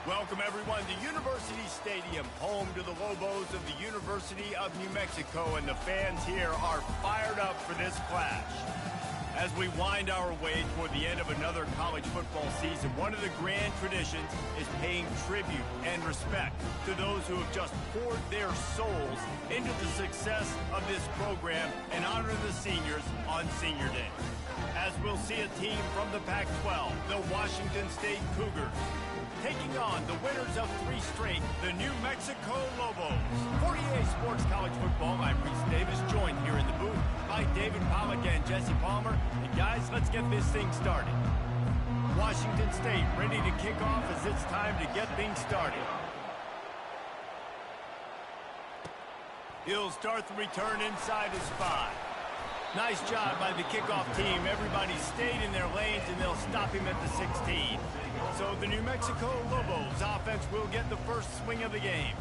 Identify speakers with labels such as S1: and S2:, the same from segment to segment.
S1: Welcome, everyone, to University Stadium, home to the Lobos of the University of New Mexico, and the fans here are fired up for this clash. As we wind our way toward the end of another college football season, one of the grand traditions is paying tribute and respect to those who have just poured their souls into the success of this program and honor the seniors on Senior Day. As we'll see a team from the Pac-12, the Washington State Cougars, taking on the winners of 3 straight, the New Mexico Lobos. For EA Sports College Football, I'm Reese Davis, joined here in the booth by David Pollack and Jesse Palmer. And guys, let's get this thing started. Washington State ready to kick off as it's time to get things started. He'll start the return inside his 5. Nice job by the kickoff team. Everybody stayed in their lanes, and they'll stop him at the 16. So the New Mexico Lobos offense will get the first swing of the game.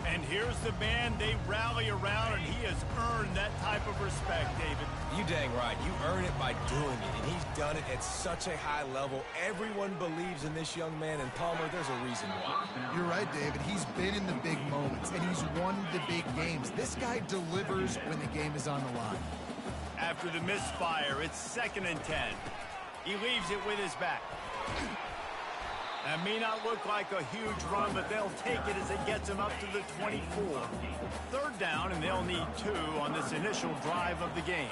S1: And here's the man they rally around, and he has earned that type of respect, David.
S2: You dang right. You earn it by doing it, and he's done it at such a high level. Everyone believes in this young man, and Palmer, there's a reason why.
S3: You're right, David. He's been in the big moments, and he's won the big games. This guy delivers when the game is on the line.
S1: After the misfire, it's 2nd and 10. He leaves it with his back. That may not look like a huge run, but they'll take it as it gets them up to the 24. 3rd down, and they'll need 2 on this initial drive of the game.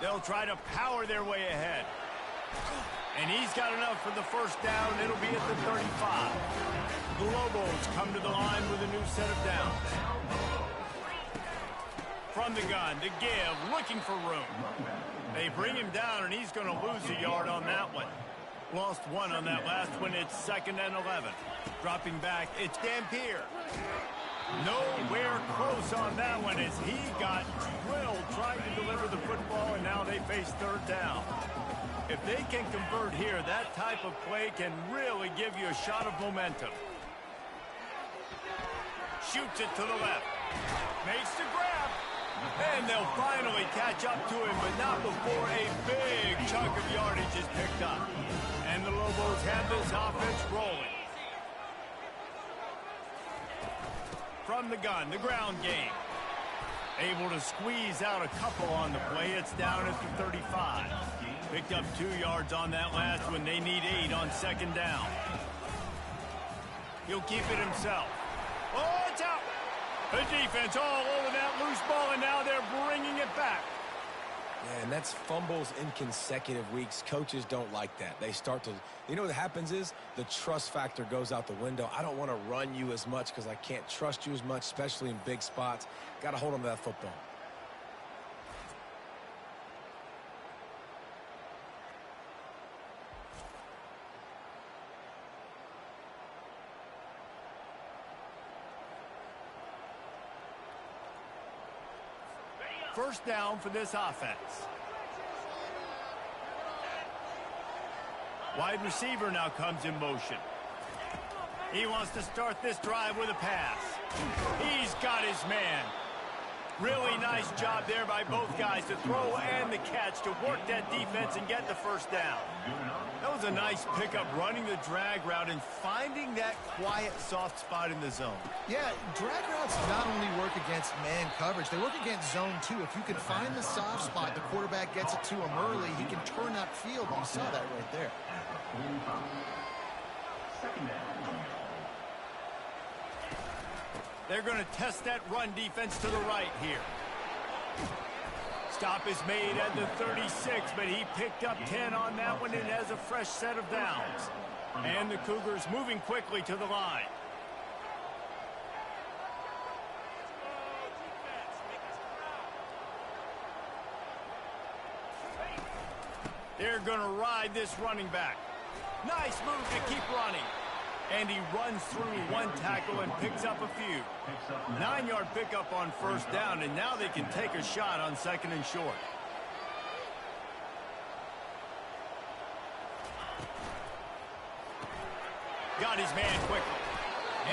S1: They'll try to power their way ahead. And he's got enough for the first down. It'll be at the 35. The Lobos come to the line with a new set of downs. From the gun to give, looking for room. They bring him down, and he's going to lose a yard on that one. Lost 1 on that last one. It's 2nd and 11. Dropping back, it's Dampier. Nowhere close on that one as he got drilled trying to deliver the football, and now they face 3rd down. If they can convert here, that type of play can really give you a shot of momentum. Shoots it to the left. Makes the grab. And they'll finally catch up to him, but not before a big chunk of yardage is picked up. And the Lobos have this offense rolling. From the gun, the ground game. Able to squeeze out a couple on the play. It's down at the 35. Picked up 2 yards on that last one. They need 8 on 2nd down. He'll keep it himself. Oh, it's out. The defense all over that loose ball, and now they're bringing it back.
S2: Yeah, and that's fumbles in consecutive weeks. Coaches don't like that. They start to, you know what happens is the trust factor goes out the window. I don't want to run you as much because I can't trust you as much, especially in big spots. Got to hold on to that football.
S1: First down for this offense. Wide receiver now comes in motion. He wants to start this drive with a pass. He's got his man. Really nice job there by both guys to throw and the catch to work that defense and get the first down. That was a nice pickup, running the drag route and finding that quiet, soft spot in the zone.
S3: Yeah, drag routes not only work against man coverage, they work against zone too. If you can find the soft spot, the quarterback gets it to him early, he can turn that field. You saw that right there.
S1: They're going to test that run defense to the right here. Stop is made at the 36, but he picked up 10 on that one and has a fresh set of downs. And the Cougars moving quickly to the line. They're going to ride this running back. Nice move to keep running. And he runs through 1 tackle and picks up a few. 9-yard pickup on first down, and now they can take a shot on 2nd and short. Got his man quickly.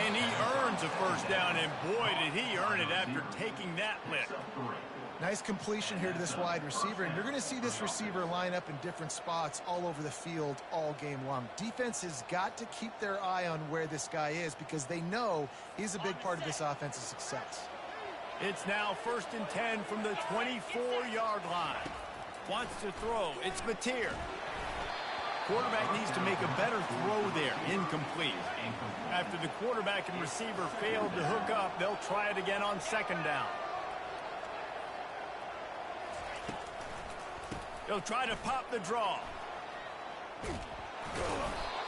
S1: And he earns a first down, and boy, did he earn it after taking that lick.
S3: Nice completion here to this wide receiver, and you're going to see this receiver line up in different spots all over the field all game long. Defense has got to keep their eye on where this guy is because they know he's a big part of this offense's success.
S1: It's now 1st and 10 from the 24-yard line. Wants to throw. It's Mateer. Quarterback needs to make a better throw there. Incomplete. After the quarterback and receiver failed to hook up, they'll try it again on 2nd down. They'll try to pop the draw.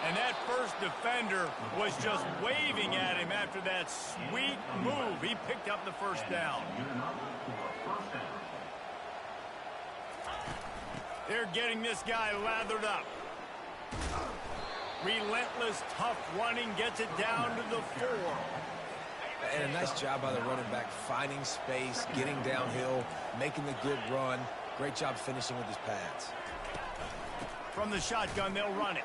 S1: And that first defender was just waving at him after that sweet move. He picked up the 1st down. They're getting this guy lathered up. Relentless, tough running gets it down to the 4.
S2: And a nice job by the running back, finding space, getting downhill, making the good run. Great job finishing with his pads.
S1: From the shotgun, they'll run it.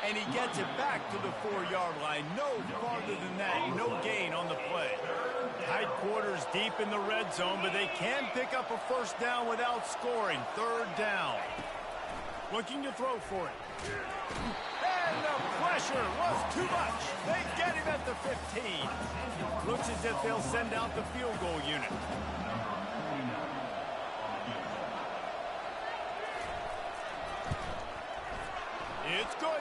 S1: And he gets it back to the 4-yard line. No farther than that. No gain on the play. Tight quarters deep in the red zone, but they can pick up a 1st down without scoring. 3rd down. Looking to throw for it. And the pressure was too much. They get him at the 15. Looks as if they'll send out the field goal unit. It's good.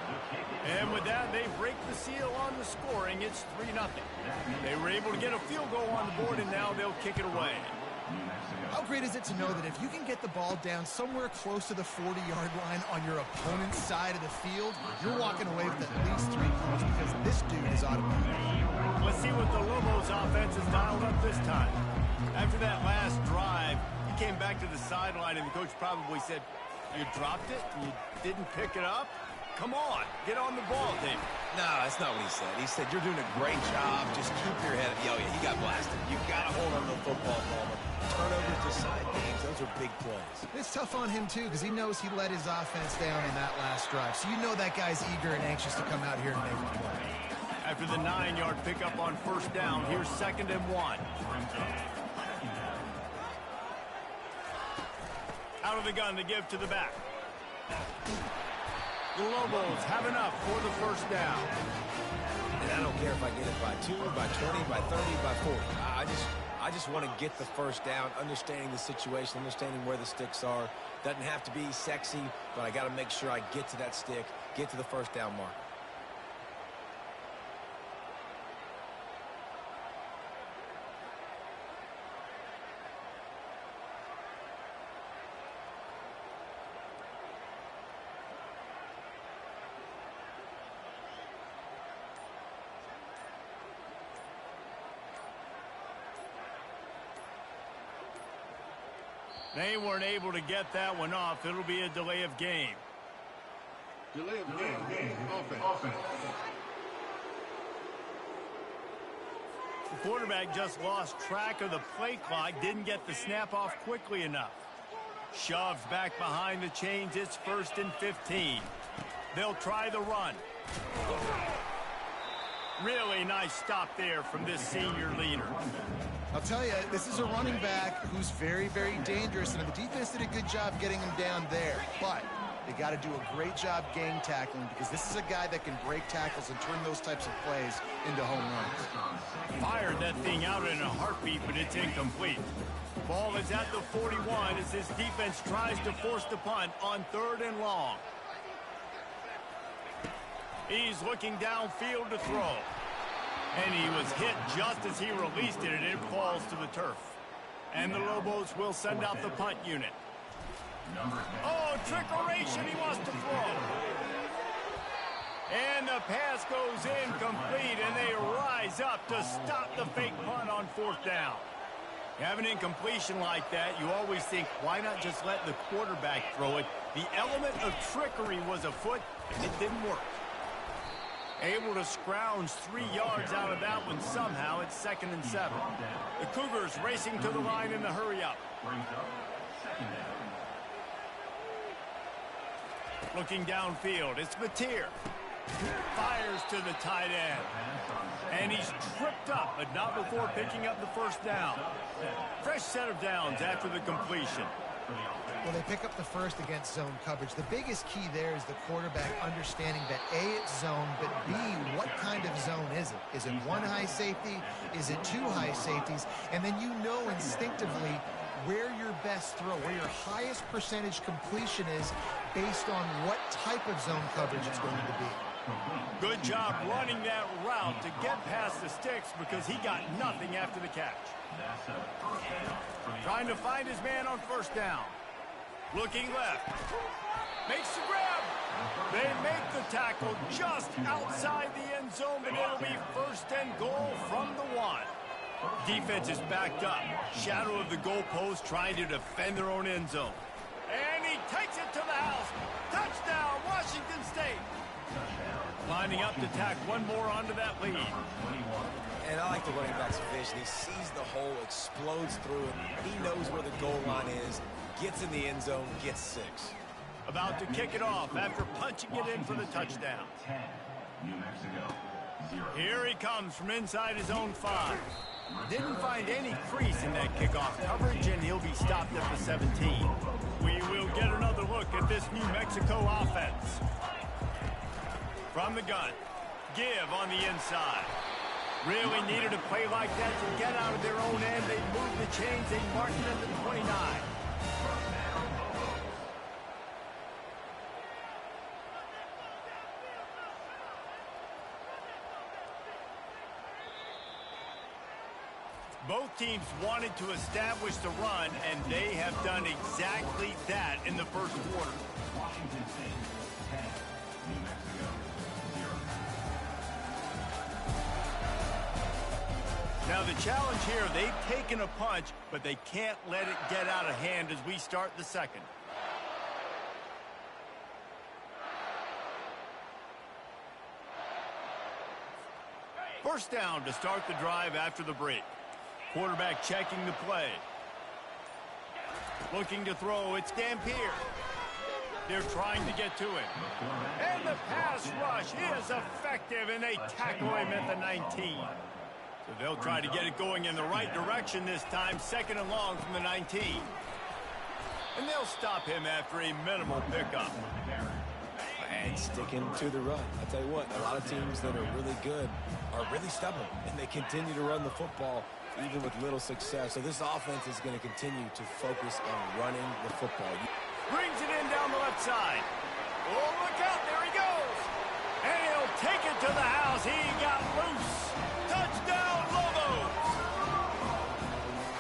S1: And with that, they break the seal on the scoring. It's 3-0. They were able to get a field goal on the board, and now they'll kick it away.
S3: How great is it to know that if you can get the ball down somewhere close to the 40-yard line on your opponent's side of the field, you're walking away with at least 3 points because this dude is automatic.
S1: Let's see what the Lobos offense has dialed up this time. After that last drive, he came back to the sideline, and the coach probably said, "You dropped it? You didn't pick it up? Come on, get on the ball, David."
S2: No, that's not what he said. He said, "You're doing a great job. Just keep your head up." Oh, yeah, he got blasted. You've got to hold on to the football ball. Turnovers decide games. Those are big plays.
S3: It's tough on him, too, because he knows he let his offense down in that last drive. So you know that guy's eager and anxious to come out here and make a play.
S1: After the 9-yard pickup on 1st down, here's 2nd and 1. Out of the gun to give to the back. The Lobos have enough for the 1st down.
S2: And I don't care if I get it by 2, by 20, by 30, by 40. I just want to get the 1st down, understanding the situation, understanding where the sticks are. Doesn't have to be sexy, but I got to make sure I get to that stick, get to the 1st down mark.
S1: They weren't able to get that one off. It'll be a delay of game.
S4: Delay of game. Offense.
S1: The quarterback just lost track of the play clock. Didn't get the snap off quickly enough. Shoves back behind the chains. It's 1st and 15. They'll try the run. Really nice stop there from this senior leader.
S3: I'll tell you, this is a running back who's very, very dangerous, and the defense did a good job getting him down there. But they got to do a great job game tackling because this is a guy that can break tackles and turn those types of plays into home runs.
S1: Fired that thing out in a heartbeat, but it's incomplete. Ball is at the 41 as this defense tries to force the punt on 3rd and long. He's looking downfield to throw. And he was hit just as he released it, and it falls to the turf. And the Lobos will send out the punt unit. Oh, trickeration, he wants to throw. And the pass goes incomplete, and they rise up to stop the fake punt on 4th down. You have an incompletion like that, you always think, why not just let the quarterback throw it? The element of trickery was afoot, and it didn't work. Able to scrounge 3 yards out of that one somehow. It's 2nd and 7. The Cougars racing to the line in the hurry-up. Looking downfield, it's Mateer. Fires to the tight end. And he's tripped up, but not before picking up the first down. Fresh set of downs after the completion.
S3: Well, they pick up the first against zone coverage. The biggest key there is the quarterback understanding that A, it's zone, but B, what kind of zone is it? Is it one high safety? Is it two high safeties? And then you know instinctively where your best throw, where your highest percentage completion is based on what type of zone coverage it's going to be.
S1: Good job running that route to get past the sticks because he got nothing after the catch. Trying to find his man on first down. Looking left. Makes the grab. They make the tackle just outside the end zone, but it'll be first and goal from the 1. Defense is backed up. Shadow of the goalpost trying to defend their own end zone. And he takes it to the house. Touchdown, Washington State. Lining up to tack one more onto that lead.
S2: And I like the running back's vision. He sees the hole, explodes through it. He knows where the goal line is, gets in the end zone, gets 6.
S1: About to kick it off after punching it in for the touchdown. Here he comes from inside his own 5. Didn't find any crease in that kickoff coverage, and he'll be stopped at the 17. We will get another look at this New Mexico offense. From the gun, give on the inside. Really needed a play like that to get out of their own end. They moved the chains. They marked it at the 29. Both teams wanted to establish the run, and they have done exactly that in the first quarter. Washington State, 10, New Mexico, 0. Now the challenge here, they've taken a punch, but they can't let it get out of hand as we start the second. First down to start the drive after the break. Quarterback checking the play. Looking to throw, it's Dampier. They're trying to get to him. And the pass rush is effective, and they tackle him at the 19. So they'll try to get it going in the right direction this time, second and long from the 19. And they'll stop him after a minimal pickup.
S2: And sticking to the run. I'll tell you what, a lot of teams that are really good are really stubborn, and they continue to run the football even with little success. So this offense is going to continue to focus on running the football.
S1: Brings it in down the left side. Oh, look out, there he goes. And he'll take it to the house. He got loose. Touchdown, Lobos.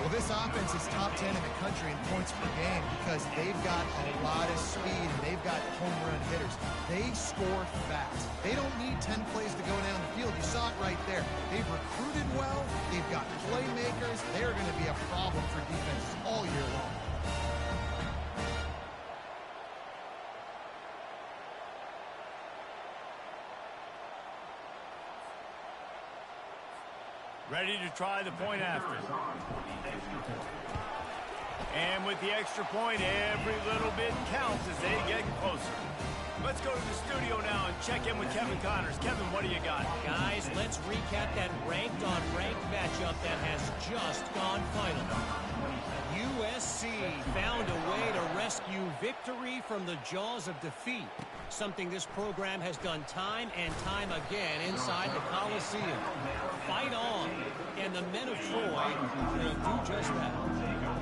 S3: Well, this offense is top 10 in the country in points per game because they've got a lot of speed and they've got home run hitters. They score fast. They don't need 10 plays to go down the field. You saw it right there. They've recruited well. They've got playmakers. They're going to be a problem for defenses all year long.
S1: Ready to try the point after. And with the extra point, every little bit counts as they get closer. Let's go to the studio now and check in with Kevin Connors. Kevin, what do you got?
S5: Guys, let's recap that ranked-on-ranked matchup that has just gone final. USC found a way to rescue victory from the jaws of defeat, something this program has done time and time again inside the Coliseum. Fight on, and the men of Troy will do just that.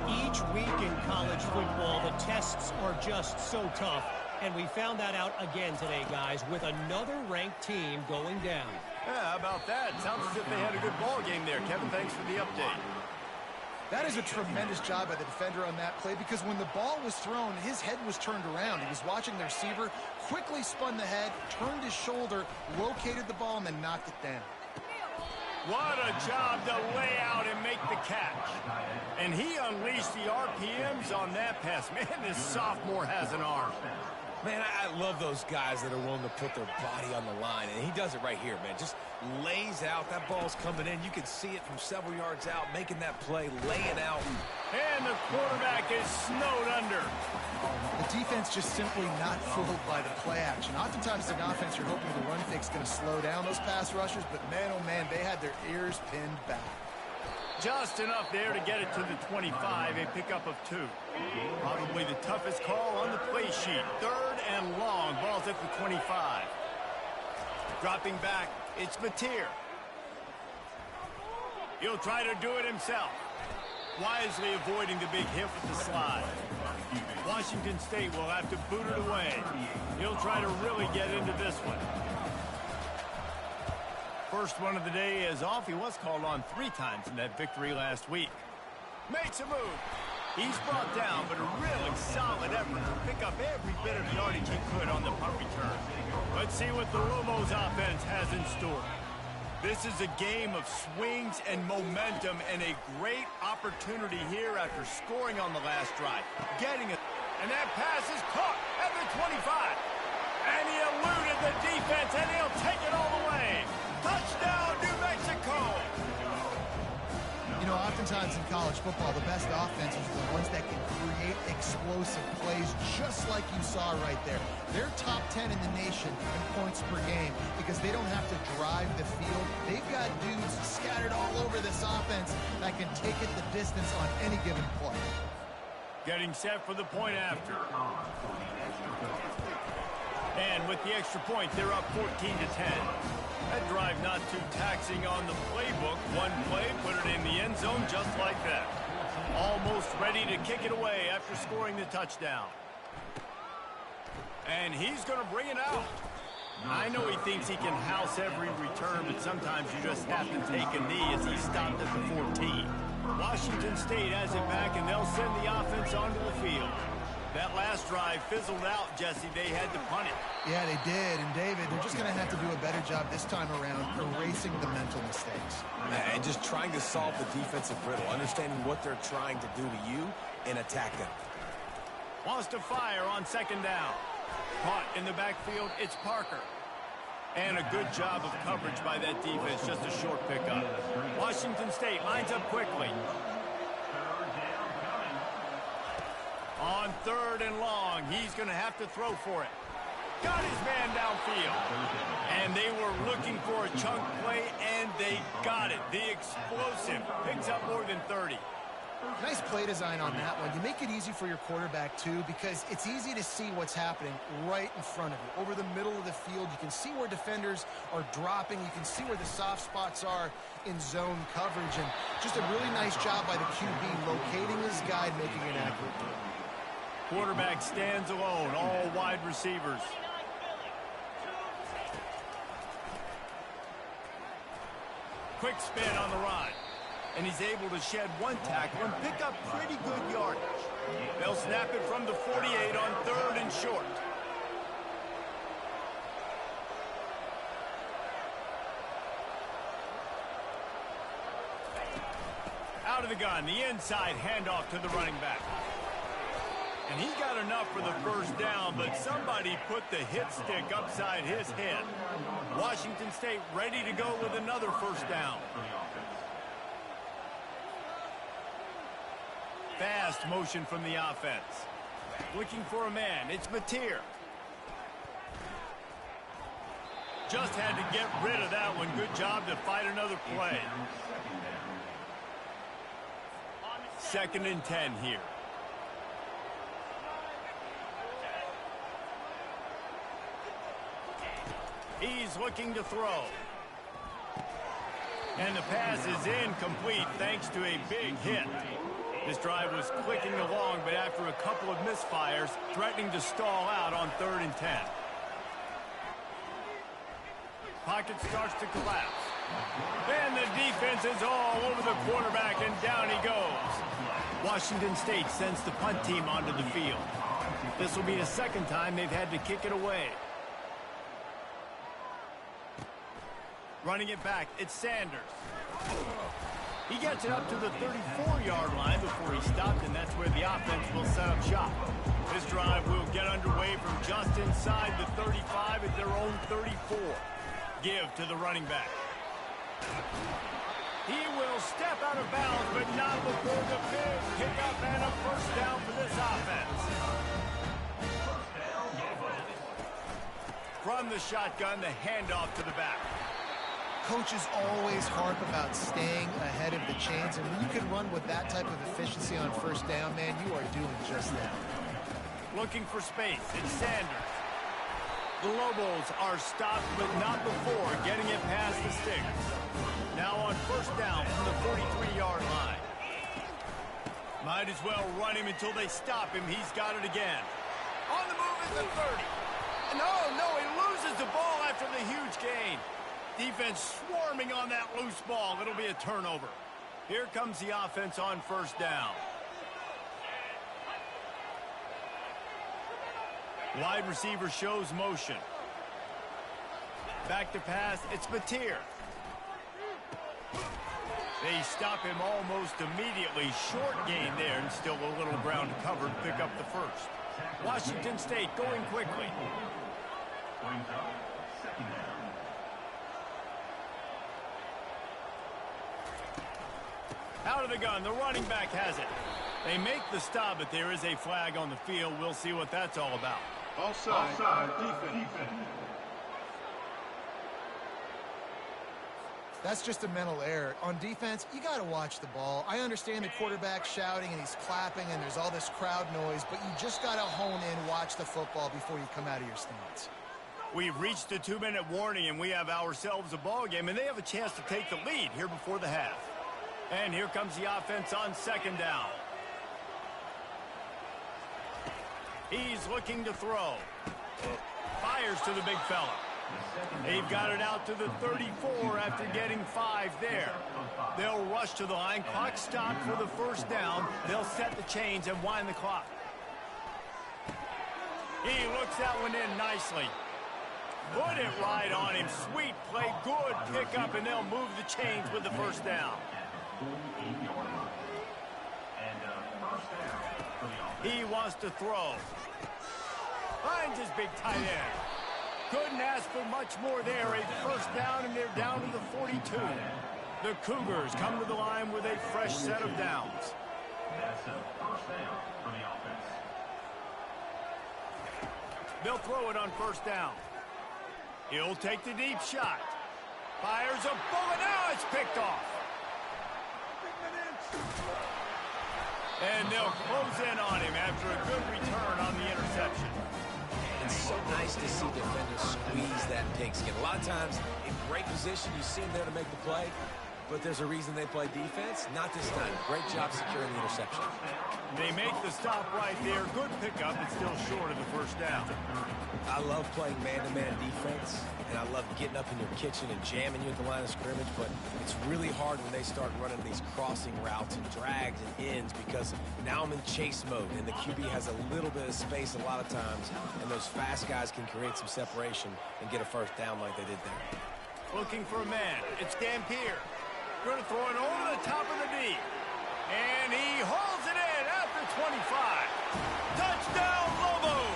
S5: Each week in college football, the tests are just so tough, and we found that out again today, guys, with another ranked team going down.
S1: Yeah, how about that? Sounds as if they had a good ball game there. Kevin, thanks for the update.
S3: That is a tremendous job by the defender on that play because when the ball was thrown, his head was turned around. He was watching the receiver, quickly spun the head, turned his shoulder, located the ball, and then knocked it down.
S1: What a job to lay out and make the catch. And he unleashed the RPMs on that pass. Man, this sophomore has an arm.
S2: Man, I love those guys that are willing to put their body on the line, and he does it right here, man. Just lays out. That ball's coming in. You can see it from several yards out, making that play, laying out.
S1: And the quarterback is snowed under.
S3: The defense just simply not fooled by the play action. Oftentimes, an offense, you're hoping the run fake's going to slow down those pass rushers, but man, oh man, they had their ears pinned back.
S1: Just enough there to get it to the 25, a pickup of 2. Probably the toughest call on the play sheet. 3rd and long, ball's at the 25. Dropping back, it's Mateer. He'll try to do it himself. Wisely avoiding the big hit with the slide. Washington State will have to boot it away. He'll try to really get into this one. First one of the day is off. He was called on 3 times in that victory last week. Makes a move. He's brought down, but a really solid effort to pick up every bit of yardage he could on the punt return. Let's see what the Lobos offense has in store. This is a game of swings and momentum and a great opportunity here after scoring on the last drive. Getting it. And that pass is caught at the 25. And he eluded the defense, and he'll take it all the way. Touchdown, New Mexico!
S3: You know, oftentimes in college football, the best offenses are the ones that can create explosive plays just like you saw right there. They're top 10 in the nation in points per game because they don't have to drive the field. They've got dudes scattered all over this offense that can take it the distance on any given play.
S1: Getting set for the point after. And with the extra point, they're up 14-10. That drive not too taxing on the playbook. One play, put it in the end zone just like that. Almost ready to kick it away after scoring the touchdown. And he's going to bring it out. I know he thinks he can house every return, but sometimes you just have to take a knee as he stopped at the 14. Washington State has it back, and they'll send the offense onto the field. That last drive fizzled out, Jesse. They had to punt it.
S3: Yeah, they did. And, David, they're just going to have to do a better job this time around erasing the mental mistakes.
S2: And just trying to solve the defensive riddle, understanding what they're trying to do to you and attack them.
S1: Wants to fire on 2nd down. Caught in the backfield, it's Parker. And a good job of coverage by that defense, just a short pickup. Washington State lines up quickly. On 3rd and long, he's going to have to throw for it. Got his man downfield. And they were looking for a chunk play, and they got it. The explosive picks up more than 30.
S3: Nice play design on that one. You make it easy for your quarterback, too, because it's easy to see what's happening right in front of you. Over the middle of the field, you can see where defenders are dropping. You can see where the soft spots are in zone coverage. And just a really nice job by the QB locating his guy and making an accurate throw.
S1: Quarterback stands alone, all wide receivers. Quick spin on the run. And he's able to shed one tackle and pick up pretty good yardage. They'll snap it from the 48 on 3rd and short. Out of the gun, the inside handoff to the running back. And he got enough for the 1st down, but somebody put the hit stick upside his head. Washington State ready to go with another 1st down. Fast motion from the offense. Looking for a man. It's Mateer. Just had to get rid of that one. Good job to fight another play. 2nd and 10 here. He's looking to throw. And the pass is incomplete thanks to a big hit. This drive was clicking along, but after a couple of misfires, threatening to stall out on 3rd and 10. Pocket starts to collapse. And the defense is all over the quarterback, and down he goes. Washington State sends the punt team onto the field. This will be the 2nd time they've had to kick it away. Running it back, it's Sanders. He gets it up to the 34-yard line before he stopped, and that's where the offense will set up shop. This drive will get underway from just inside the 35 at their own 34. Give to the running back. He will step out of bounds, but not before the big pickup and a first down for this offense. From the shotgun, the handoff to the back.
S3: Coaches always harp about staying ahead of the chains, and when you can run with that type of efficiency on first down, man, you are doing just that.
S1: Looking for space, it's Sanders. The Lobos are stopped, but not before getting it past the sticks. Now on first down from the 43-yard line. Might as well run him until they stop him. He's got it again. On the move is the 30. No, he loses the ball after the huge gain. Defense swarming on that loose ball. It'll be a turnover. Here comes the offense on first down. Wide receiver shows motion. Back to pass, it's Mateer. They stop him almost immediately. Short gain there, and still a little ground to cover to pick up the first. Washington State going quickly. Out of the gun, the running back has it. They make the stop, but there is a flag on the field. We'll see what that's all about.
S4: Offside, defense.
S3: That's just a mental error. On defense, you got to watch the ball. I understand the quarterback shouting and he's clapping and there's all this crowd noise, but you just got to hone in, watch the football before you come out of your stance.
S1: We've reached the 2-minute warning, and we have ourselves a ball game, and they have a chance to take the lead here before the half. And here comes the offense on second down. He's looking to throw. Fires to the big fella. They've got it out to the 34 after getting 5 there. They'll rush to the line. Clock stopped for the first down. They'll set the chains and wind the clock. He looks that one in nicely. Put it right on him. Sweet play. Good pickup, and they'll move the chains with the first down. He wants to throw. Finds his big tight end. Couldn't ask for much more there. A first down, and they're down to the 42. The Cougars come to the line with a fresh set of downs. That's a first down for the offense. They'll throw it on first down. He'll take the deep shot. Fires a bullet. Now it's picked off. And they'll close in on him after a good return on the interception.
S2: It's so nice to see defenders squeeze that pigskin. A lot of times, in great position, you see them there to make the play, but there's a reason they play defense. Not this time. Great job securing the interception.
S1: They make the stop right there. Good pickup, but still short of the first down.
S2: I love playing man-to-man defense, and I love getting up in your kitchen and jamming you at the line of scrimmage, but it's really hard when they start running these crossing routes and drags and ends because now I'm in chase mode, and the QB has a little bit of space a lot of times, and those fast guys can create some separation and get a first down like they did there.
S1: Looking for a man. It's Dampier. Going to throw it over the top of the D. And he hauls it in after 25. Touchdown, Lobos!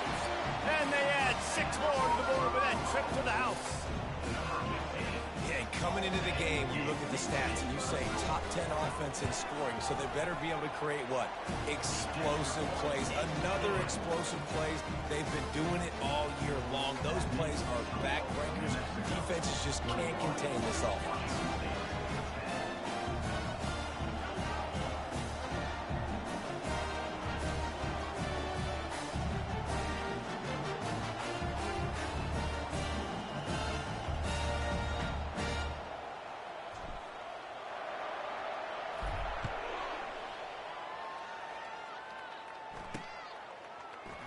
S1: And they add 6 more to the board with that trip to the house.
S2: Yeah, coming into the game, you look at the stats and you say top 10 offense in scoring, so they better be able to create what? Explosive plays. Another explosive plays. They've been doing it all year long. Those plays are backbreakers. Defenses just can't contain this offense.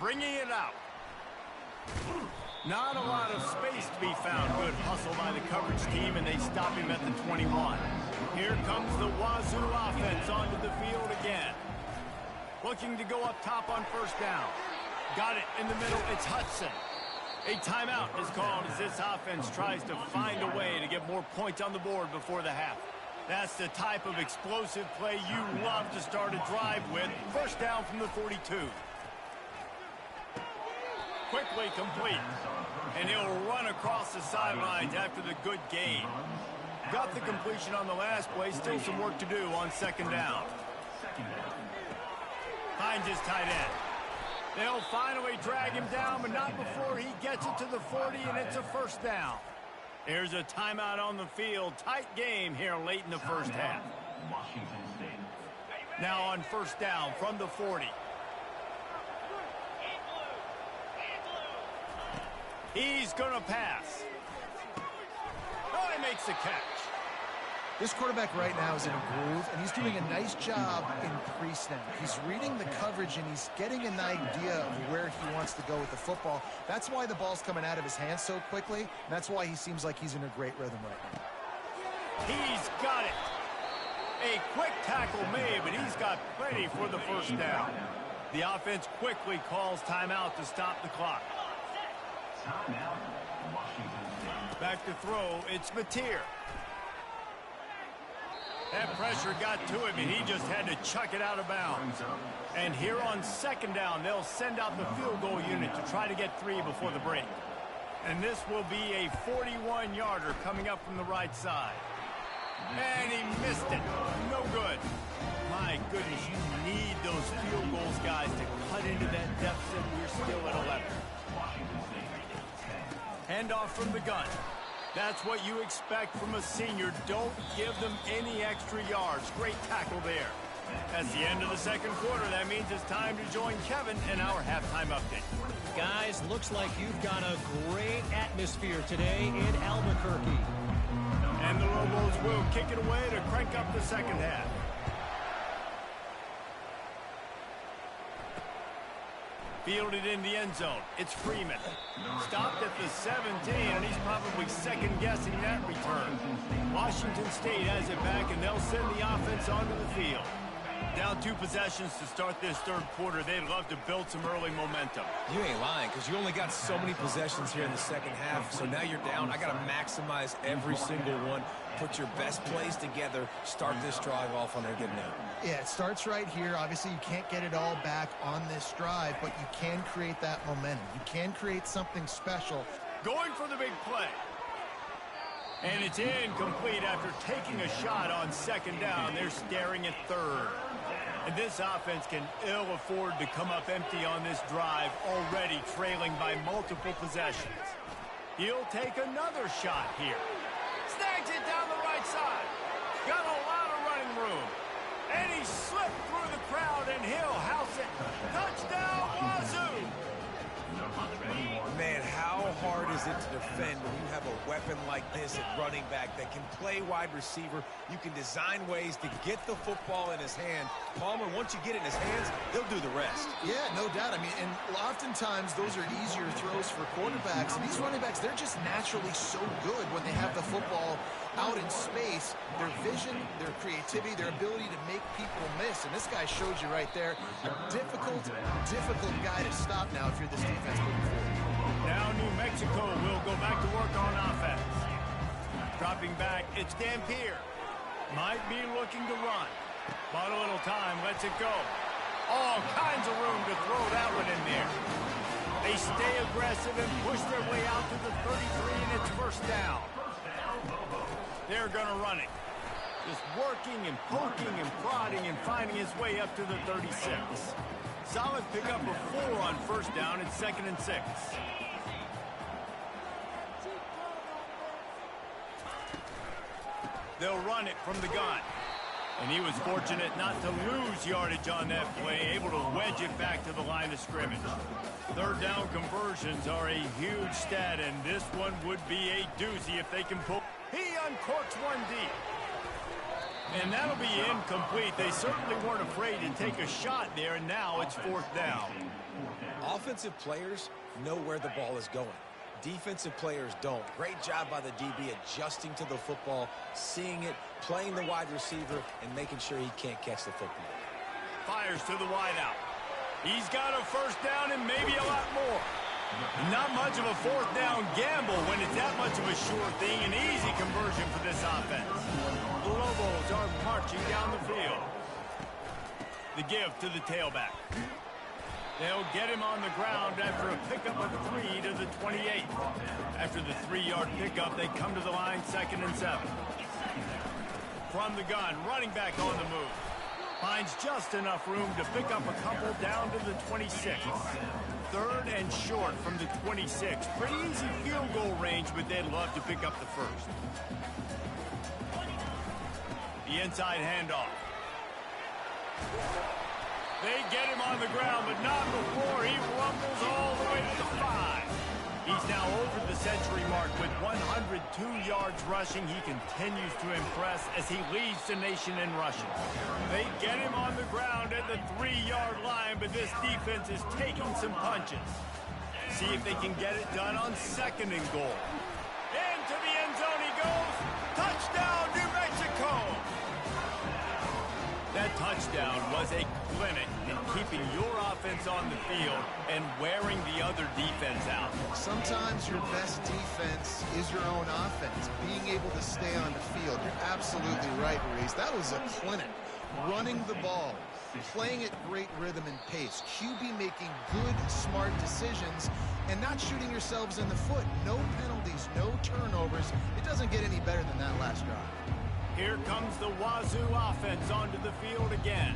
S1: Bringing it out. Not a lot of space to be found. Good hustle by the coverage team, and they stop him at the 21. Here comes the Wazoo offense onto the field again. Looking to go up top on first down. Got it in the middle. It's Hudson. A timeout is called as this offense tries to find a way to get more points on the board before the half. That's the type of explosive play you love to start a drive with. First down from the 42. quickly complete. And he'll run across the sidelines after the good gain. Got the completion on the last play. Still some work to do on second down. Finds his tight end. They'll finally drag him down, but not before he gets it to the 40, and it's a first down. Here's a timeout on the field. Tight game here late in the first half. Now on first down from the 40. He's going to pass. Oh, he makes the catch.
S3: This quarterback right now is in a groove, and he's doing a nice job in pre-snap. He's reading the coverage, and he's getting an idea of where he wants to go with the football. That's why the ball's coming out of his hands so quickly, and that's why he seems like he's in a great rhythm right now.
S1: He's got it. A quick tackle made, but he's got plenty for the first down. The offense quickly calls timeout to stop the clock. Back to throw, it's Mateer. That pressure got to him, and he just had to chuck it out of bounds. And here on second down, they'll send out the field goal unit to try to get 3 before the break. And this will be a 41-yarder coming up from the right side. And he missed it. No good. My goodness, you need those field goals, guys, to cut into that deficit. We're still at 11. Handoff from the gun. That's what you expect from a senior. Don't give them any extra yards. Great tackle there. That's the end of the second quarter. That means it's time to join Kevin in our halftime update.
S5: Guys, looks like you've got a great atmosphere today in Albuquerque.
S1: And the Lobos will kick it away to crank up the second half. Fielded in the end zone. It's Freeman. Stopped at the 17, and he's probably second-guessing that return. Washington State has it back, and they'll send the offense onto the field. Down 2 possessions to start this third quarter. They'd love to build some early momentum.
S2: You ain't lying, because you only got so many possessions here in the second half, so now you're down. I got to maximize every single one. Put your best plays together. Start this drive off on a good note.
S3: Yeah, it starts right here. Obviously, you can't get it all back on this drive, but you can create that momentum. You can create something special.
S1: Going for the big play. And it's incomplete after taking a shot on second down. They're staring at third. And this offense can ill afford to come up empty on this drive, already trailing by multiple possessions. He'll take another shot here. Snags it down the right side. Got a lot of running room. And he slipped through the crowd, and he'll house it. Touchdown, Wazoo!
S2: Man, how hard is it to defend when you have a weapon like this at running back that can play wide receiver? You can design ways to get the football in his hand. Palmer, once you get it in his hands, he'll do the rest.
S3: Yeah, no doubt. I mean, and oftentimes those are easier throws for quarterbacks. And these running backs, they're just naturally so good when they have the football out in space. Their vision, their creativity, their ability to make people miss. And this guy showed you right there. A difficult guy to stop now if you're this defense moving forward.
S1: Now New Mexico will go back to work on offense. Dropping back, it's Dampier. Might be looking to run. But a little time, lets it go. All kinds of room to throw that one in there. They stay aggressive and push their way out to the 33, and it's first down. They're going to run it. Just working and poking and prodding and finding his way up to the 36. Solid pickup of 4 on first down. It's 2nd and 6. They'll run it from the gun. And he was fortunate not to lose yardage on that play, able to wedge it back to the line of scrimmage. Third down conversions are a huge stat, and this one would be a doozy if they can pull. He uncorks one deep. And that'll be incomplete. They certainly weren't afraid to take a shot there, and now it's 4th down.
S2: Offensive players know where the ball is going. Defensive players don't. Great job by the DB adjusting to the football, seeing it, playing the wide receiver, and making sure he can't catch the football.
S1: Fires to the wideout. He's got a first down and maybe a lot more. Not much of a 4th down gamble when it's that much of a sure thing. An easy conversion for this offense. The Lobos are marching down the field. The give to the tailback. They'll get him on the ground after a pickup of 3 to the 28. After the 3-yard pickup, they come to the line 2nd and 7. From the gun, running back on the move. Finds just enough room to pick up a couple down to the 26. 3rd and short from the 26. Pretty easy field goal range, but they'd love to pick up the first. The inside handoff. They get him on the ground, but not before he rumbles all the way to the 5. He's now over the century mark with 102 yards rushing. He continues to impress as he leads the nation in rushing. They get him on the ground at the 3-yard line, but this defense is taking some punches. See if they can get it done on 2nd and goal. Into the end zone he goes. Touchdown, New Mexico! That touchdown was a clinic in keeping your offense on the field and wearing the other defense out.
S3: Sometimes your best defense is your own offense, being able to stay on the field. You're absolutely right, Reese. That was a clinic. Running the ball, playing at great rhythm and pace, QB making good, smart decisions, and not shooting yourselves in the foot. No penalties, no turnovers. It doesn't get any better than that last drive.
S1: Here comes the Wazoo offense onto the field again.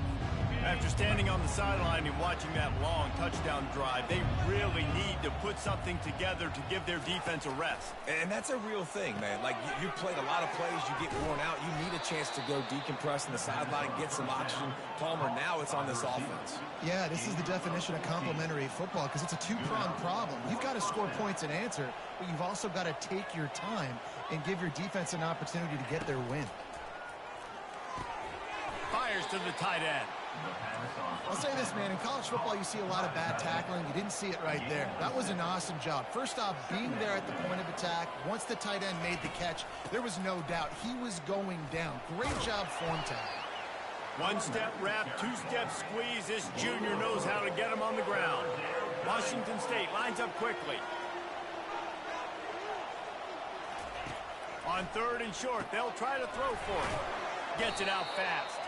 S1: After standing on the sideline and watching that long touchdown drive, they really need to put something together to give their defense a rest.
S2: And that's a real thing, man. Like, you played a lot of plays, you get worn out, you need a chance to go decompress on the sideline, get some oxygen. Palmer, now it's on this offense.
S3: Yeah, this is the definition of complementary football because it's a two-pronged problem. You've got to score points and answer, but you've also got to take your time and give your defense an opportunity to get their win.
S1: Fires to the tight end.
S3: I'll say this, man. In college football, you see a lot of bad tackling. You didn't see it right there. That was an awesome job. First off, being there at the point of attack. Once the tight end made the catch, there was no doubt he was going down. Great job form tackle.
S1: One-step wrap, two-step squeeze. This junior knows how to get him on the ground. Washington State lines up quickly. On 3rd and short, they'll try to throw for it. Gets it out fast.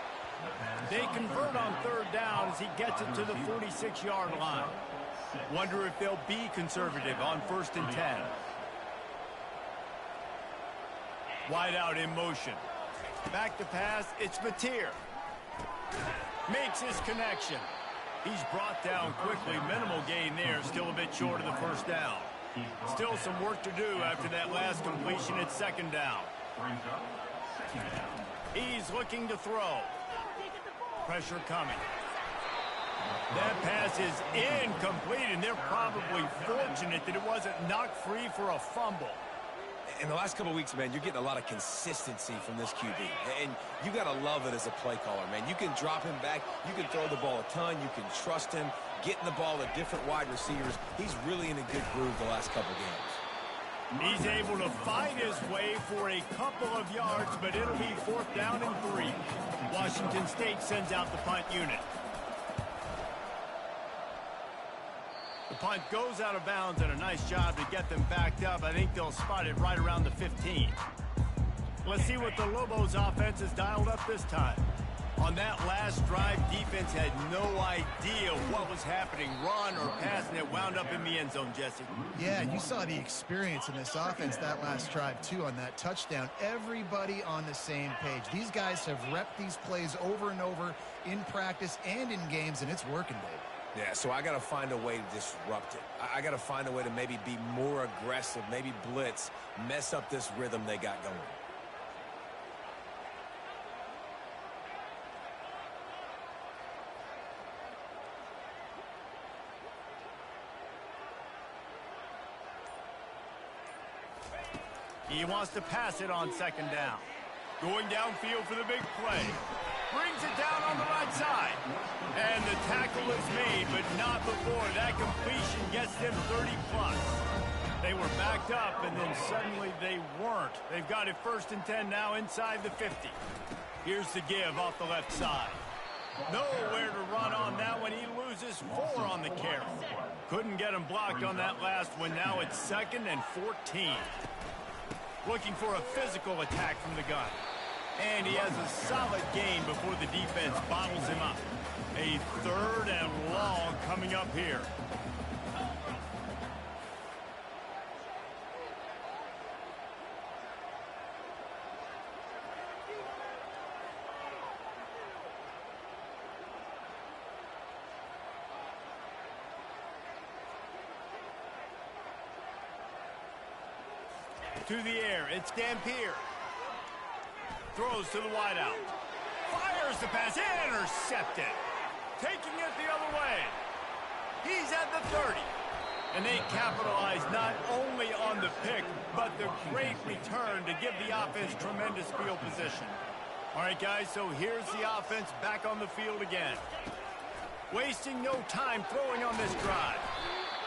S1: They convert on 3rd down as he gets it to the 46-yard line. Wonder if they'll be conservative on 1st and 10. Wide out in motion. Back to pass, it's Mateer. Makes his connection. He's brought down quickly. Minimal gain there, still a bit short of the 1st down. Still some work to do after that last completion at 2nd down. He's looking to throw. Pressure coming. That pass is incomplete, and they're probably fortunate that it wasn't knocked free for a fumble.
S2: In the last couple of weeks, man, you're getting a lot of consistency from this QB. And you got to love it as a play caller, man. You can drop him back. You can throw the ball a ton. You can trust him. Getting the ball to different wide receivers. He's really in a good groove the last couple of games.
S1: He's able to fight his way for a couple of yards, but it'll be 4th down and 3. Washington State sends out the punt unit. The punt goes out of bounds, and a nice job to get them backed up. I think they'll spot it right around the 15. Let's see what the Lobos offense has dialed up this time. On that last drive, defense had no idea what was happening, run or pass, and it wound up in the end zone, Jesse.
S3: Yeah, and you saw the experience in this offense that last drive, too, on that touchdown. Everybody on the same page. These guys have repped these plays over and over in practice and in games, and it's working, baby.
S2: Yeah, so I got to find a way to disrupt it. I got to find a way to maybe be more aggressive, maybe blitz, mess up this rhythm they got going.
S1: He wants to pass it on 2nd down. Going downfield for the big play. Brings it down on the right side. And the tackle is made, but not before. That completion gets them 30-plus. They were backed up, and then suddenly they weren't. They've got it 1st and 10 now inside the 50. Here's the give off the left side. Nowhere to run on that one. He loses 4 on the carry. Couldn't get him blocked on that last one. Now it's 2nd and 14. Looking for a physical attack from the gun. And he has a solid gain before the defense bottles him up. A 3rd and long coming up here. To the air, it's Dampier. Throws to the wideout. Fires the pass, intercepted. Taking it the other way. He's at the 30. And they capitalize not only on the pick, but the great return to give the offense tremendous field position. All right, guys, so here's the offense back on the field again. Wasting no time throwing on this drive.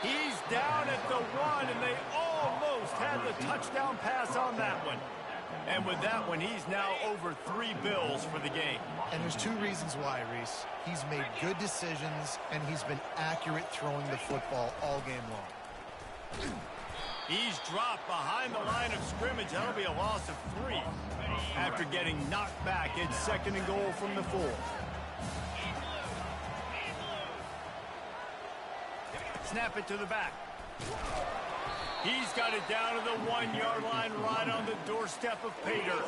S1: He's down at the 1, and they almost had the touchdown pass on that one. And with that one, he's now over 3 bills for the game.
S3: And there's 2 reasons why, Reese. He's made good decisions, and he's been accurate throwing the football all game long.
S1: He's dropped behind the line of scrimmage. That'll be a loss of 3. After getting knocked back, it's 2nd and goal from the 4. Snap it to the back. He's got it down to the 1-yard line right on the doorstep of Pater.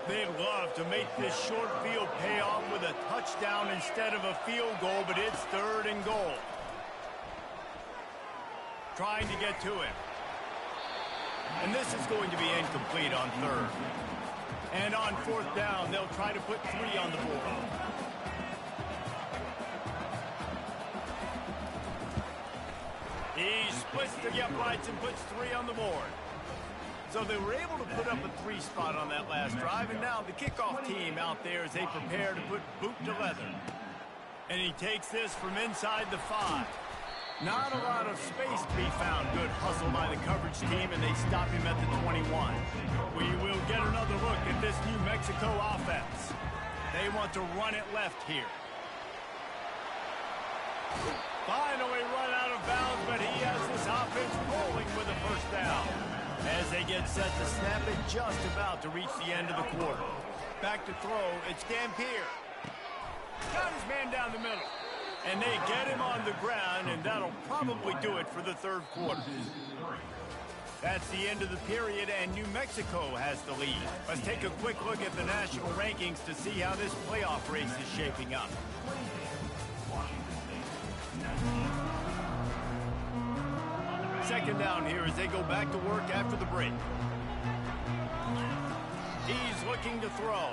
S1: They'd love to make this short field pay off with a touchdown instead of a field goal, but it's 3rd and goal. Trying to get to him. And this is going to be incomplete on 3rd. And on 4th down, they'll try to put 3 on the board. He splits the uprights and puts 3 on the board. So they were able to put up a 3 spot on that last drive, and now the kickoff team out there as they prepare to put boot to leather. And he takes this from inside the 5. Not a lot of space to be found. Good hustle by the coverage team, and they stop him at the 21. We will get another look at this New Mexico offense. They want to run it left here. Finally run out of bounds, but he has this offense rolling with a 1st down. As they get set to snap it, just about to reach the end of the quarter. Back to throw, it's Dampier. Got his man down the middle. And they get him on the ground, and that'll probably do it for the 3rd quarter. That's the end of the period, and New Mexico has the lead. Let's take a quick look at the national rankings to see how this playoff race is shaping up. Second down here as they go back to work after the break. He's looking to throw.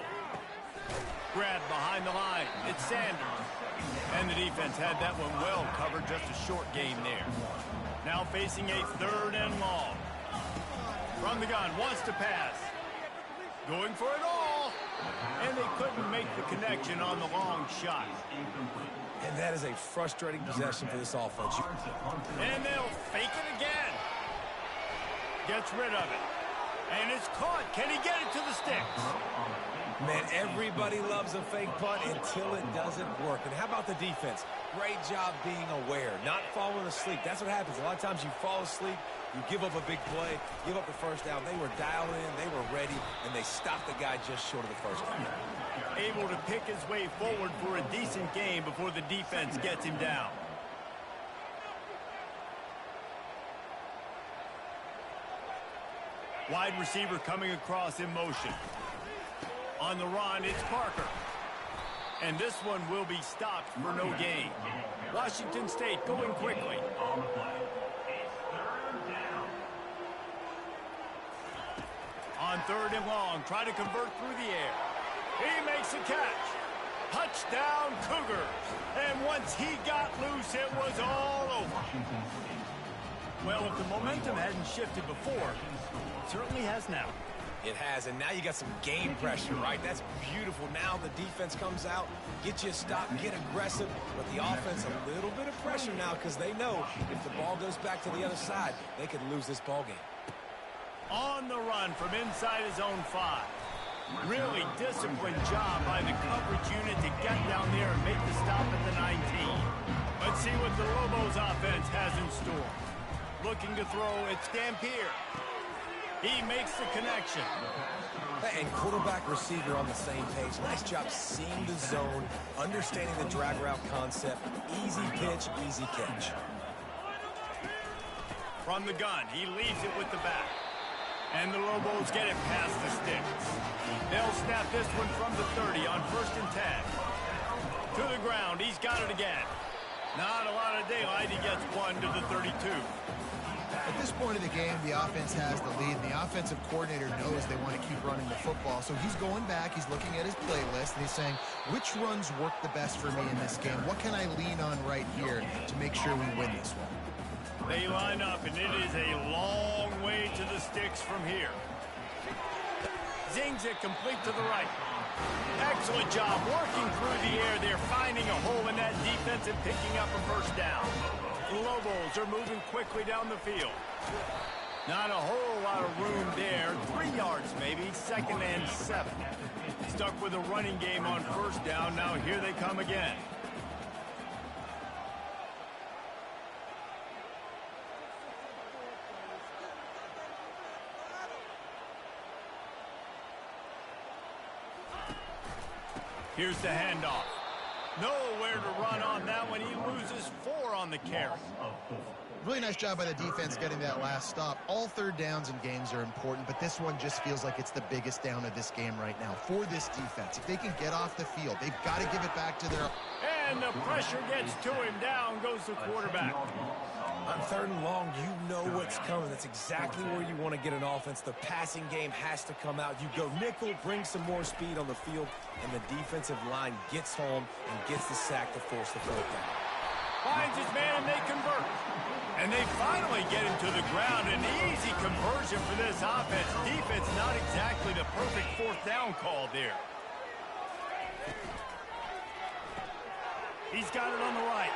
S1: Grabbed behind the line. It's Sanders. And the defense had that one well covered, just a short gain there. Now facing a 3rd and long. From the gun, wants to pass. Going for it all. And they couldn't make the connection on the long shot.
S2: And that is a frustrating possession for this offense.
S1: And they'll fake it again. Gets rid of it. And it's caught. Can he get it to the sticks?
S2: Man, everybody loves a fake punt until it doesn't work. And how about the defense? Great job being aware, not falling asleep. That's what happens. A lot of times you fall asleep, you give up a big play, give up the 1st down. They were dialed in, they were ready, and they stopped the guy just short of the 1st down.
S1: Able to pick his way forward for a decent game before the defense gets him down. Wide receiver coming across in motion. On the run, it's Parker. And this one will be stopped for no gain. Washington State going quickly. On 3rd and long, try to convert through the air. He makes a catch. Touchdown Cougars. And once he got loose, it was all over. Well, if the momentum hadn't shifted before, it certainly has now.
S2: It has, and now you got some game pressure, right? That's beautiful. Now the defense comes out, get you a stop, get aggressive, but the offense a little bit of pressure now because they know if the ball goes back to the other side, they could lose this ball game.
S1: On the run from inside his own 5. Really disciplined job by the coverage unit to get down there and make the stop at the 19. Let's see what the Lobos offense has in store. Looking to throw, it's Dampier. He makes the connection.
S2: And quarterback receiver on the same page. Nice job seeing the zone, understanding the drag route concept. Easy pitch, easy catch.
S1: From the gun, he leaves it with the back. And the Lobos get it past the sticks. They'll snap this one from the 30 on 1st and 10. To the ground, he's got it again. Not a lot of daylight, he gets one to the 32.
S3: At this point of the game, the offense has the lead, and the offensive coordinator knows they want to keep running the football. So he's going back, he's looking at his playlist, and he's saying, which runs work the best for me in this game? What can I lean on right here to make sure we win this one?
S1: They line up, and it is a long way to the sticks from here. Zings it complete to the right. Excellent job working through the air. They're finding a hole in that defense and picking up a first down. The Lobos are moving quickly down the field. Not a whole lot of room there. 3 yards maybe, 2nd and 7. Stuck with a running game on 1st down. Now here they come again. Here's the handoff. Nowhere to run on that one. He loses 4 on the carry.
S3: Really nice job by the defense getting that last stop. All 3rd downs in games are important, but this one just feels like it's the biggest down of this game right now for this defense. If they can get off the field, they've got to give it back to their...
S1: And the pressure gets to him. Down goes the quarterback.
S2: On 3rd and long, you know what's coming. That's exactly where you want to get an offense. The passing game has to come out. You go nickel, bring some more speed on the field, and the defensive line gets home and gets the sack to force the 4th down.
S1: Finds his man, and they convert. And they finally get him to the ground. An easy conversion for this offense. Defense not exactly the perfect 4th down call there. He's got it on the right.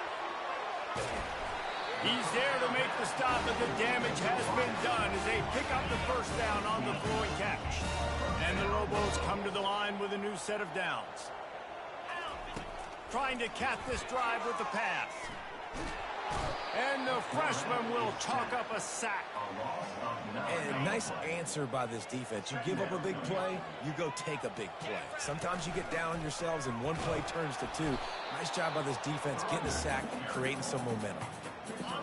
S1: He's there to make the stop, but the damage has been done as they pick up the 1st down on the throwing catch. And the Lobos come to the line with a new set of downs. Trying to cap this drive with the pass. And the freshman will chalk up a sack.
S2: And nice answer by this defense. You give up a big play, you go take a big play. Sometimes you get down on yourselves and one play turns to 2. Nice job by this defense getting a sack, creating some momentum.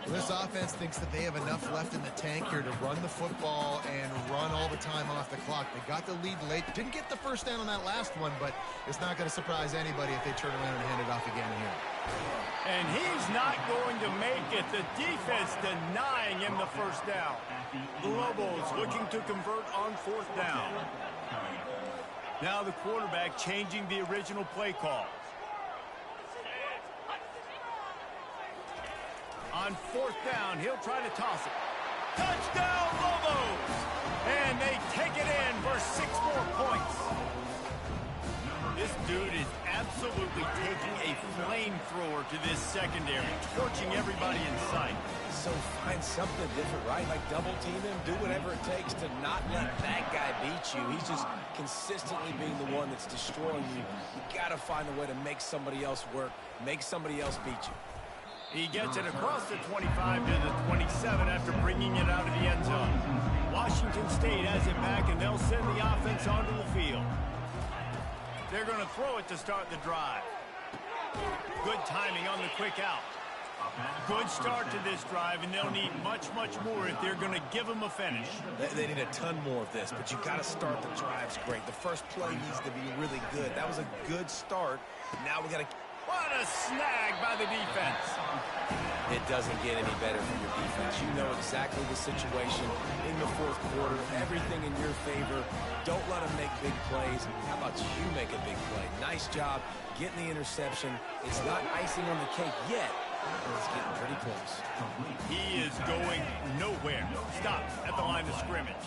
S3: This offense thinks that they have enough left in the tank here to run the football and run all the time off the clock. They got the lead late. Didn't get the 1st down on that last one, but it's not going to surprise anybody if they turn around and hand it off again here.
S1: And he's not going to make it. The defense denying him the 1st down. The Lobos looking to convert on 4th down. Now the quarterback changing the original play call. On 4th down, he'll try to toss it. Touchdown, Lobos! And they take it in for 6 more points. This dude is absolutely taking a flamethrower to this secondary, torching everybody in sight.
S2: So find something different, right? Like double team him, do whatever it takes to not let that guy beat you. He's just consistently being the one that's destroying you. You got to find a way to make somebody else work, make somebody else beat you.
S1: He gets it across the 25 to the 27 after bringing it out of the end zone. Washington State has it back, and they'll send the offense onto the field. They're going to throw it to start the drive. Good timing on the quick out. Good start to this drive, and they'll need much, much more if they're going to give them a finish.
S2: They need a ton more of this, but you got to start the drives great. The first play needs to be really good. That was a good start. Now we got to...
S1: What a snag by the defense.
S2: It doesn't get any better from your defense. You know exactly the situation in the 4th quarter. Everything in your favor. Don't let them make big plays. How about you make a big play? Nice job getting the interception. It's not icing on the cake yet, but it's getting pretty close.
S1: He is going nowhere. Stop at the line of scrimmage.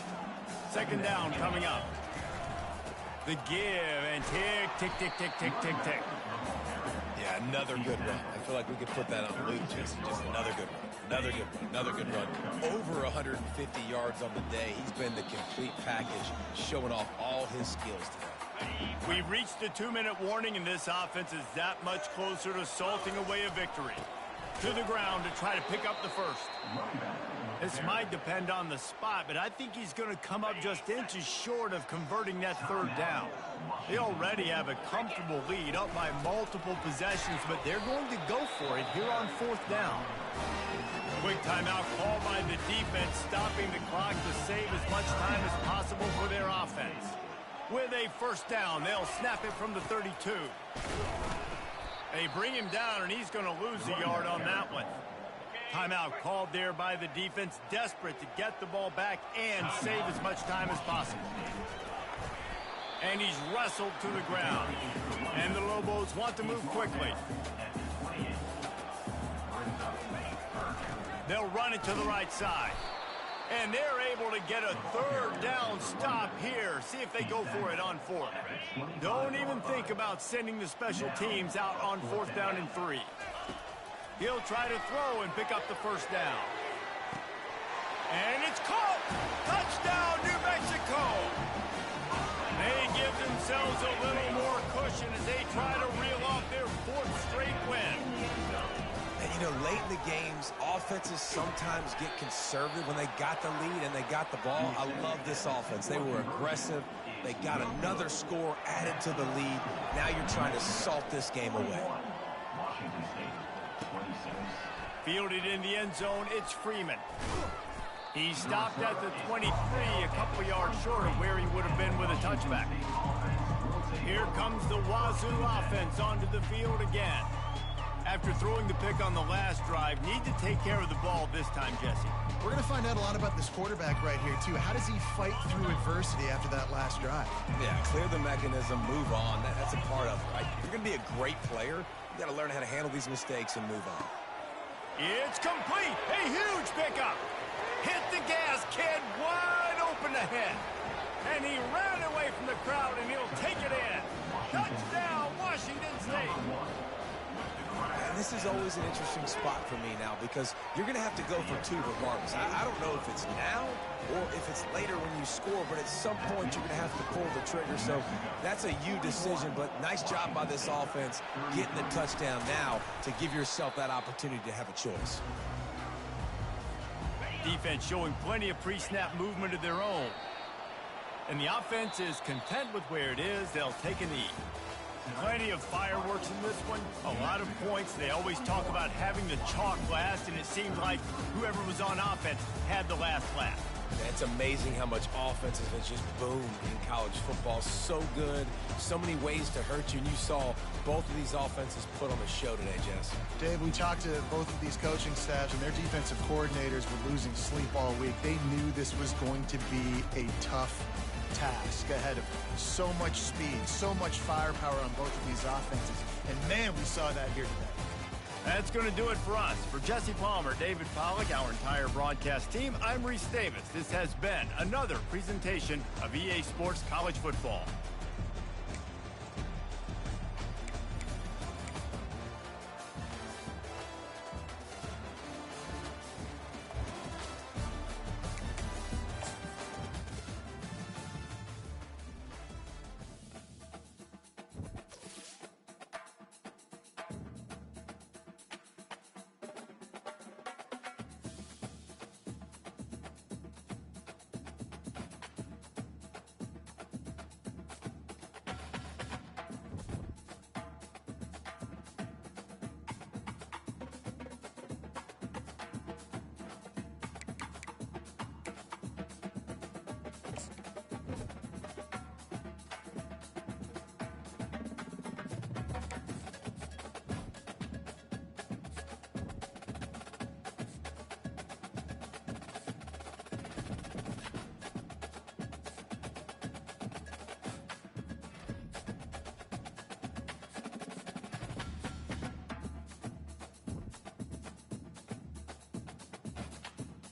S1: 2nd down coming up. The give and tick, tick, tick, tick, tick, tick, tick.
S2: Yeah, another good run. I feel like we could put that on loop, Jesse. Just another good run. Another good run. Another good run. Over 150 yards on the day. He's been the complete package, showing off all his skills today.
S1: We've reached the 2-minute warning, and this offense is that much closer to salting away a victory. To the ground to try to pick up the 1st. This might depend on the spot, but I think he's going to come up just inches short of converting that third down. They already have a comfortable lead up by multiple possessions, but they're going to go for it here on fourth down. Quick timeout called by the defense, stopping the clock to save as much time as possible for their offense. With a first down, they'll snap it from the 32. They bring him down, and he's going to lose a yard on that one. Timeout called there by the defense, desperate to get the ball back and save as much time as possible. And he's wrestled to the ground. And the Lobos want to move quickly. They'll run it to the right side. And they're able to get a third down stop here. See if they go for it on fourth. Don't even think about sending the special teams out on fourth down and 3. He'll try to throw and pick up the first down. And it's caught! Touchdown, New Mexico! They give themselves a little more cushion as they try to reel off their 4th straight win.
S2: And, you know, late in the games, offenses sometimes get conservative when they got the lead and they got the ball. I love this offense. They were aggressive. They got another score added to the lead. Now you're trying to salt this game away.
S1: Fielded in the end zone, it's Freeman. He stopped at the 23, a couple yards short of where he would have been with a touchback. Here comes the Wazoo offense onto the field again. After throwing the pick on the last drive, need to take care of the ball this time, Jesse.
S3: We're going to find out a lot about this quarterback right here, too. How does he fight through adversity after that last drive?
S2: Yeah, clear the mechanism, move on. That's a part of it, right? If you're going to be a great player, you got to learn how to handle these mistakes and move on.
S1: It's complete. A huge pickup. Hit the gas, kid. Wide open ahead. And he ran away from the crowd, and he'll take it in. Touchdown, Washington State.
S2: And this is always an interesting spot for me now because you're going to have to go for 2 regardless. I don't know if it's now or if it's later when you score, but at some point you're going to have to pull the trigger. So that's a you decision, but nice job by this offense getting the touchdown now to give yourself that opportunity to have a choice.
S1: Defense showing plenty of pre-snap movement of their own. And the offense is content with where it is. They'll take a knee. Plenty of fireworks in this one. A lot of points. They always talk about having the chalk last, and it seemed like whoever was on offense had the last laugh.
S2: It's amazing how much offense has just boomed in college football. So good. So many ways to hurt you. And you saw both of these offenses put on a show today, Jess.
S3: Dave, we talked to both of these coaching staffs, and their defensive coordinators were losing sleep all week. They knew this was going to be a tough task ahead of them. So much speed, so much firepower on both of these offenses. And, man, we saw that here today.
S1: That's going to do it for us. For Jesse Palmer, David Pollack, our entire broadcast team, I'm Reese Davis. This has been another presentation of EA Sports College Football.